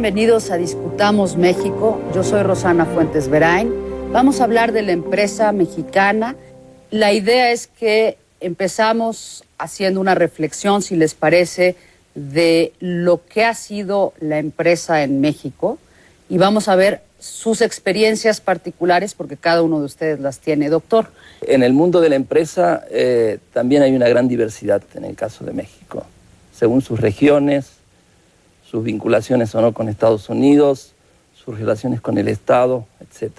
bienvenidos a Discutamos México. Yo soy Rosana Fuentes Verain. Vamos a hablar de la empresa mexicana. La idea es que empezamos haciendo una reflexión, si les parece, de lo que ha sido la empresa en México y vamos a ver sus experiencias particulares porque cada uno de ustedes las tiene. Doctor. En el mundo de la empresa también hay una gran diversidad en el caso de México, según sus regiones, sus vinculaciones o no con Estados Unidos, sus relaciones con el Estado, etc.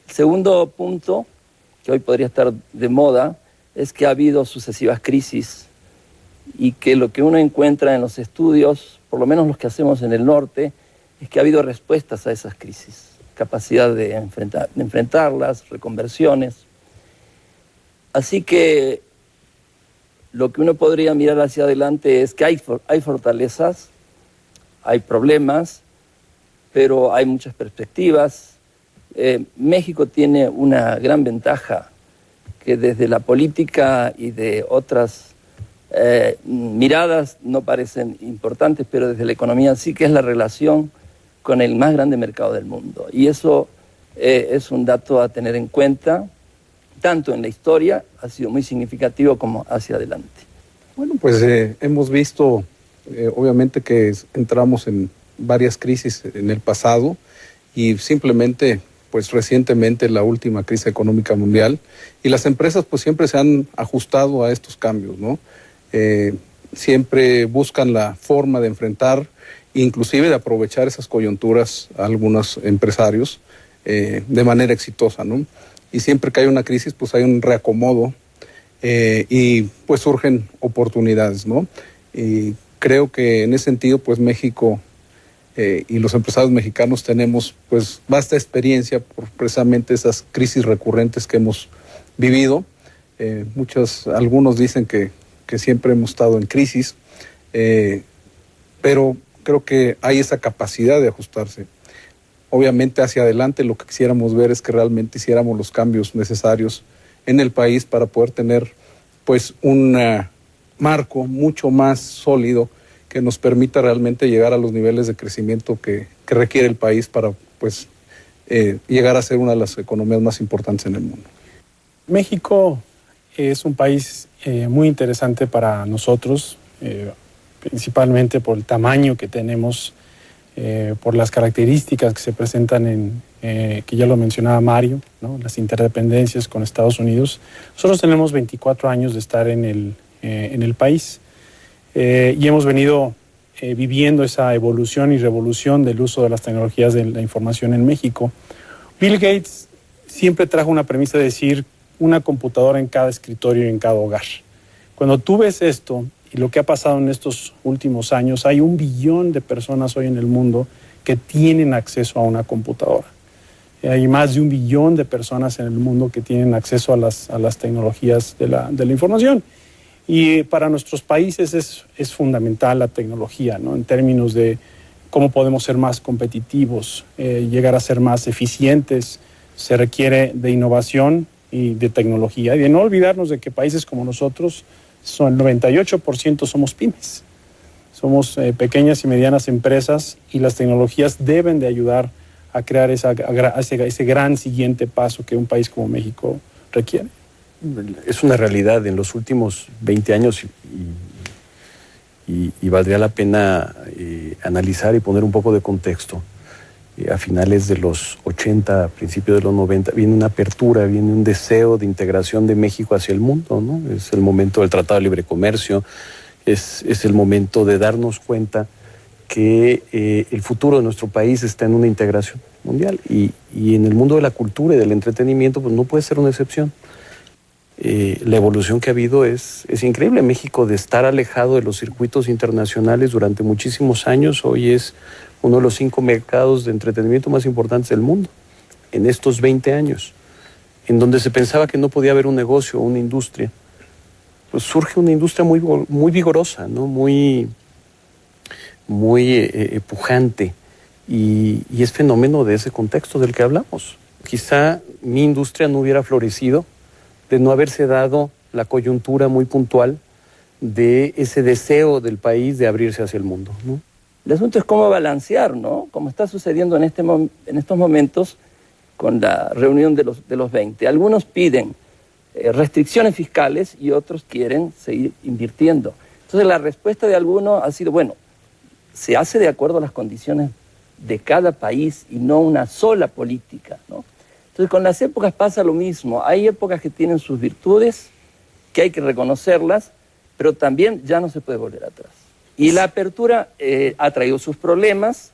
El segundo punto, que hoy podría estar de moda, es que ha habido sucesivas crisis y que lo que uno encuentra en los estudios, por lo menos los que hacemos en el norte, es que ha habido respuestas a esas crisis, capacidad de enfrentarlas, reconversiones. Así que lo que uno podría mirar hacia adelante es que hay fortalezas, hay problemas, pero hay muchas perspectivas. México tiene una gran ventaja que desde la política y de otras miradas no parecen importantes, pero desde la economía sí, que es la relación con el más grande mercado del mundo. Y eso es un dato a tener en cuenta, tanto en la historia, ha sido muy significativo, como hacia adelante. Bueno, pues hemos visto, obviamente, que entramos en varias crisis en el pasado y simplemente, pues recientemente, la última crisis económica mundial, y las empresas pues siempre se han ajustado a estos cambios, ¿no? Siempre buscan la forma de enfrentar, inclusive de aprovechar esas coyunturas a algunos empresarios de manera exitosa, ¿no? Y siempre que hay una crisis, pues hay un reacomodo y pues surgen oportunidades, ¿no? Y creo que en ese sentido, pues México y los empresarios mexicanos tenemos pues vasta experiencia por precisamente esas crisis recurrentes que hemos vivido. Algunos dicen que siempre hemos estado en crisis, pero creo que hay esa capacidad de ajustarse. Obviamente hacia adelante lo que quisiéramos ver es que realmente hiciéramos los cambios necesarios en el país para poder tener pues un marco mucho más sólido que nos permita realmente llegar a los niveles de crecimiento que requiere el país para pues llegar a ser una de las economías más importantes en el mundo. México es un país muy interesante para nosotros, principalmente por el tamaño que tenemos, por las características que se presentan que ya lo mencionaba Mario, ¿no? Las interdependencias con Estados Unidos. Nosotros tenemos 24 años de estar en el país y hemos venido viviendo esa evolución y revolución del uso de las tecnologías de la información en México. Bill Gates siempre trajo una premisa de decir una computadora en cada escritorio y en cada hogar. Cuando tú ves esto y lo que ha pasado en estos últimos años, hay 1 billón de personas hoy en el mundo que tienen acceso a una computadora. Hay más de 1 billón de personas en el mundo que tienen acceso a las tecnologías de la información. Y para nuestros países es fundamental la tecnología, ¿no? En términos de cómo podemos ser más competitivos, llegar a ser más eficientes. Se requiere de innovación y de tecnología. Y de no olvidarnos de que países como nosotros, el 98% somos pymes. Somos pequeñas y medianas empresas y las tecnologías deben de ayudar a crear ese gran siguiente paso que un país como México requiere. Es una realidad en los últimos 20 años y valdría la pena analizar y poner un poco de contexto. A finales de los 80, a principios de los 90, viene una apertura, viene un deseo de integración de México hacia el mundo, ¿no? Es el momento del Tratado de Libre Comercio, es el momento de darnos cuenta que el futuro de nuestro país está en una integración mundial y en el mundo de la cultura y del entretenimiento pues no puede ser una excepción. La evolución que ha habido es increíble. México, de estar alejado de los circuitos internacionales durante muchísimos años, hoy es uno de los 5 mercados de entretenimiento más importantes del mundo en estos 20 años, en donde se pensaba que no podía haber un negocio o una industria. Pues surge una industria muy vigorosa, ¿no? muy pujante, y es fenómeno de ese contexto del que hablamos. Quizá mi industria no hubiera florecido de no haberse dado la coyuntura muy puntual de ese deseo del país de abrirse hacia el mundo, ¿no? El asunto es cómo balancear, ¿no? Como está sucediendo en estos momentos con la reunión de los 20. Algunos piden restricciones fiscales y otros quieren seguir invirtiendo. Entonces la respuesta de algunos ha sido, bueno, se hace de acuerdo a las condiciones de cada país y no una sola política, ¿no? Entonces con las épocas pasa lo mismo. Hay épocas que tienen sus virtudes, que hay que reconocerlas, pero también ya no se puede volver atrás. Y la apertura ha traído sus problemas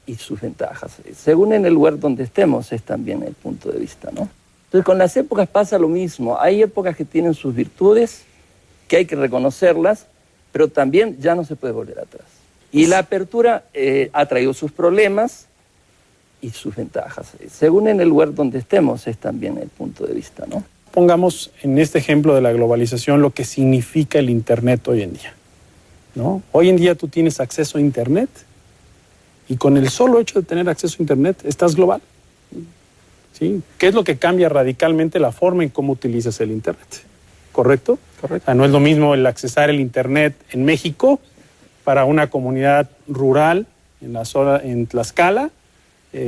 y sus ventajas. Según en el lugar donde estemos es también el punto de vista, ¿no? Entonces con las épocas pasa lo mismo. Hay épocas que tienen sus virtudes, que hay que reconocerlas, pero también ya no se puede volver atrás. Y la apertura ha traído sus problemas y sus ventajas. Según en el lugar donde estemos es también el punto de vista, ¿no? Pongamos en este ejemplo de la globalización lo que significa el Internet hoy en día, ¿no? Hoy en día tú tienes acceso a Internet y con el solo hecho de tener acceso a Internet estás global, ¿sí? ¿Qué es lo que cambia radicalmente la forma en cómo utilizas el Internet? ¿Correcto? Correcto. O sea, no es lo mismo el accesar el Internet en México para una comunidad rural en Tlaxcala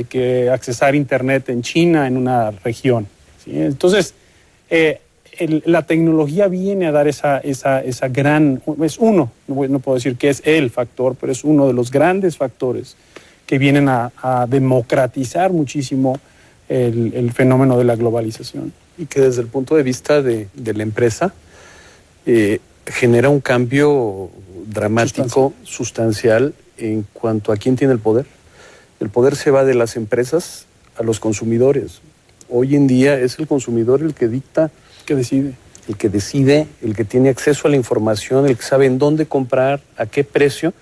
que accesar Internet en China, en una región, ¿sí? Entonces, la tecnología viene a dar esa gran, es uno, no puedo decir que es el factor, pero es uno de los grandes factores que vienen a democratizar muchísimo el fenómeno de la globalización. Y que desde el punto de vista de la empresa genera un cambio dramático, sustancial en cuanto a quién tiene el poder. El poder se va de las empresas a los consumidores. Hoy en día es el consumidor el que dicta, que decide. El que decide, el que tiene acceso a la información, el que sabe en dónde comprar, a qué precio.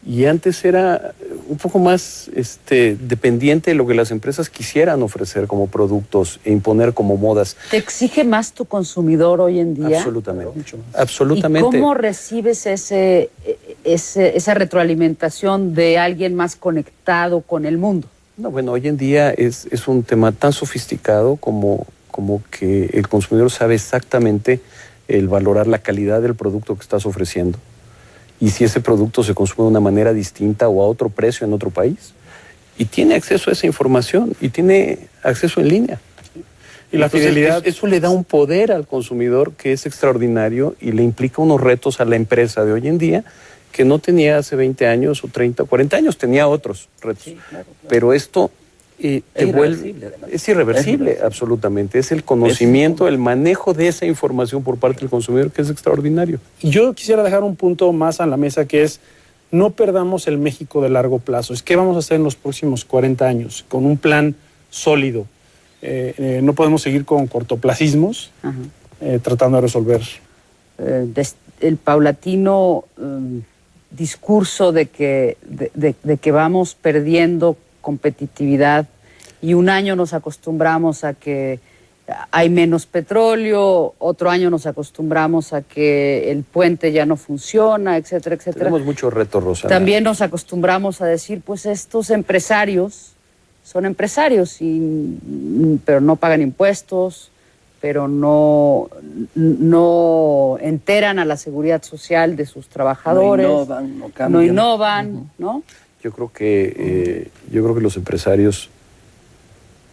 Y antes era un poco más dependiente de lo que las empresas quisieran ofrecer como productos e imponer como modas. ¿Te exige más tu consumidor hoy en día? Absolutamente. Absolutamente. ¿Y cómo recibes esa retroalimentación de alguien más conectado con el mundo? No, bueno, hoy en día es un tema tan sofisticado como que el consumidor sabe exactamente el valorar la calidad del producto que estás ofreciendo y si ese producto se consume de una manera distinta o a otro precio en otro país. Y tiene acceso a esa información y tiene acceso en línea. Y la fidelidad, eso le da un poder al consumidor que es extraordinario y le implica unos retos a la empresa de hoy en día que no tenía hace 20 años o 30 o 40 años, tenía otros retos. Sí, claro. Pero esto es irreversible, absolutamente. Es el conocimiento, el manejo de esa información por parte del consumidor que es extraordinario. Y yo quisiera dejar un punto más a la mesa que es, no perdamos el México de largo plazo. ¿Qué vamos a hacer en los próximos 40 años? Con un plan sólido. No podemos seguir con cortoplacismos, tratando de resolver. El paulatino discurso de que vamos perdiendo competitividad y un año nos acostumbramos a que hay menos petróleo, otro año nos acostumbramos a que el puente ya no funciona, etcétera, etcétera. Tenemos muchos retos, Rosana. También nos acostumbramos a decir, pues estos empresarios son empresarios, pero no pagan impuestos, pero no enteran a la seguridad social de sus trabajadores. No innovan, no cambian. No innovan, ¿no? Yo creo que los empresarios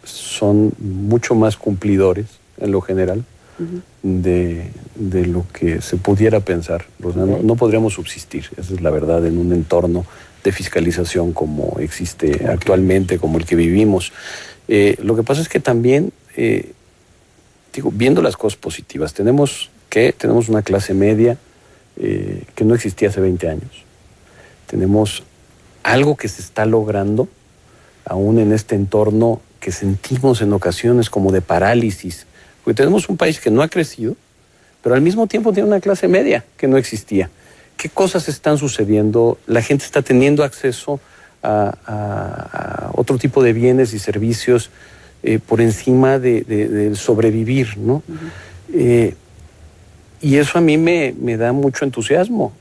son mucho más cumplidores en lo general de lo que se pudiera pensar. O sea, no podríamos subsistir, esa es la verdad, en un entorno de fiscalización como existe actualmente, como el que vivimos. Lo que pasa es que también, viendo las cosas positivas, tenemos una clase media que no existía hace 20 años. Tenemos algo que se está logrando, aún en este entorno que sentimos en ocasiones como de parálisis, porque tenemos un país que no ha crecido, pero al mismo tiempo tiene una clase media que no existía. ¿Qué cosas están sucediendo? La gente está teniendo acceso a otro tipo de bienes y servicios por encima del sobrevivir, ¿no? Y eso a mí me da mucho entusiasmo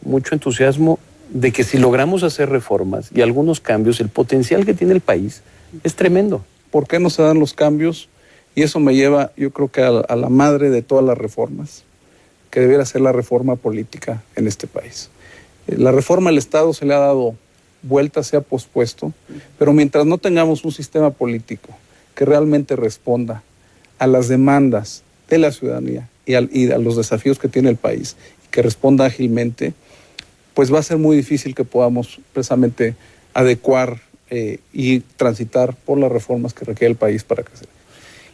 de que si logramos hacer reformas y algunos cambios, el potencial que tiene el país es tremendo. ¿Por qué no se dan los cambios? Y eso me lleva, yo creo que a la madre de todas las reformas, que debiera ser la reforma política en este país. La reforma al Estado se le ha dado vuelta se ha pospuesto, pero mientras no tengamos un sistema político que realmente responda a las demandas de la ciudadanía y a los desafíos que tiene el país, y que responda ágilmente, pues va a ser muy difícil que podamos precisamente adecuar y transitar por las reformas que requiere el país para crecer.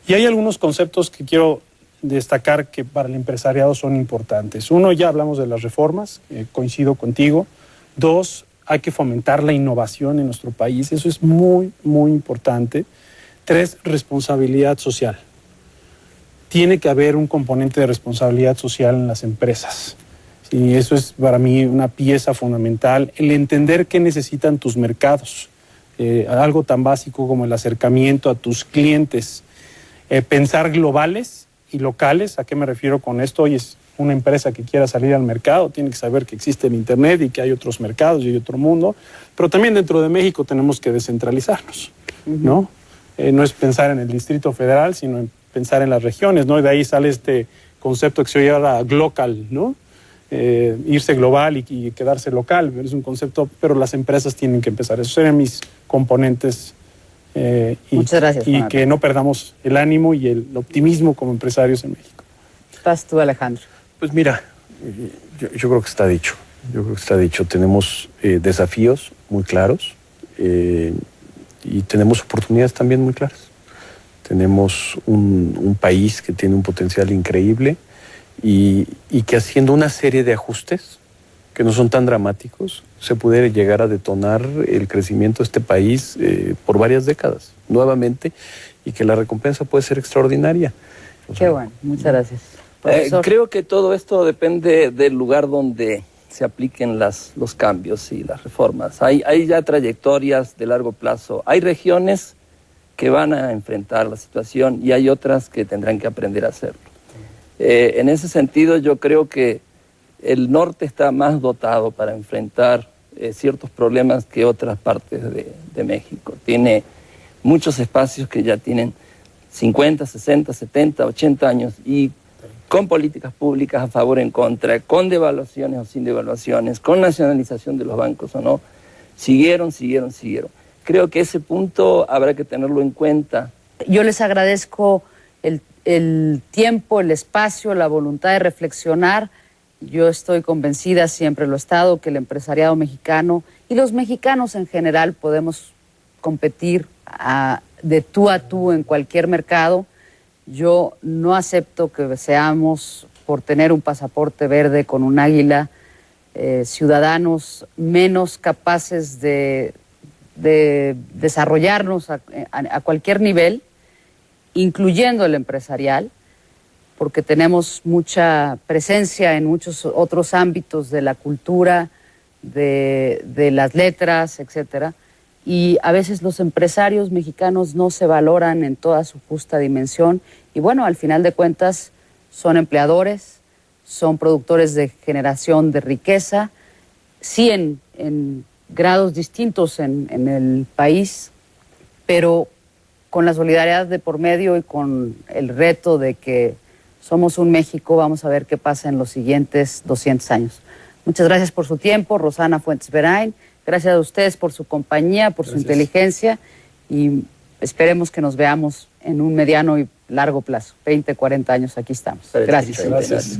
Y hay algunos conceptos que quiero destacar que para el empresariado son importantes. Uno, ya hablamos de las reformas, coincido contigo. Dos, hay que fomentar la innovación en nuestro país, eso es muy, muy importante. Tres, responsabilidad social. Tiene que haber un componente de responsabilidad social en las empresas. Y eso es para mí una pieza fundamental, el entender qué necesitan tus mercados. Algo tan básico como el acercamiento a tus clientes. Pensar globales y locales. ¿A qué me refiero con esto? Hoy es una empresa que quiera salir al mercado, tiene que saber que existe el Internet y que hay otros mercados y hay otro mundo. Pero también dentro de México tenemos que descentralizarnos, ¿no? No es pensar en el Distrito Federal, sino en pensar en las regiones, ¿no? Y de ahí sale este concepto que se llama glocal, ¿no? Irse global y quedarse local, es un concepto, pero las empresas tienen que empezar. Esos serían mis componentes. Muchas gracias, y que no perdamos el ánimo y el optimismo como empresarios en México. Vas tú, Alejandro. Pues mira, yo creo que está dicho. Yo creo que está dicho. Tenemos desafíos muy claros y tenemos oportunidades también muy claras. Tenemos un país que tiene un potencial increíble y que haciendo una serie de ajustes que no son tan dramáticos, se pudiera llegar a detonar el crecimiento de este país por varias décadas, nuevamente, y que la recompensa puede ser extraordinaria. Qué bueno, muchas gracias. Creo que todo esto depende del lugar donde se apliquen los cambios y las reformas. Hay ya trayectorias de largo plazo. Hay regiones que van a enfrentar la situación y hay otras que tendrán que aprender a hacerlo. En ese sentido, yo creo que el norte está más dotado para enfrentar ciertos problemas que otras partes de México. Tiene muchos espacios que ya tienen 50, 60, 70, 80 años y con políticas públicas a favor o en contra, con devaluaciones o sin devaluaciones, con nacionalización de los bancos o no, siguieron. Creo que ese punto habrá que tenerlo en cuenta. Yo les agradezco el tiempo, el espacio, la voluntad de reflexionar. Yo estoy convencida, siempre lo he estado, que el empresariado mexicano y los mexicanos en general podemos competir de tú a tú en cualquier mercado. Yo no acepto que seamos, por tener un pasaporte verde con un águila, ciudadanos menos capaces de desarrollarnos a cualquier nivel, incluyendo el empresarial, porque tenemos mucha presencia en muchos otros ámbitos de la cultura, de las letras, etcétera. Y a veces los empresarios mexicanos no se valoran en toda su justa dimensión. Y bueno, al final de cuentas son empleadores, son productores de generación de riqueza, sí en grados distintos en el país, pero con la solidaridad de por medio y con el reto de que somos un México, vamos a ver qué pasa en los siguientes 200 años. Muchas gracias por su tiempo, Rosana Fuentes Verain. Gracias a ustedes por su compañía, por su inteligencia y esperemos que nos veamos en un mediano y largo plazo. 20, 40 años, aquí estamos. Gracias. Gracias.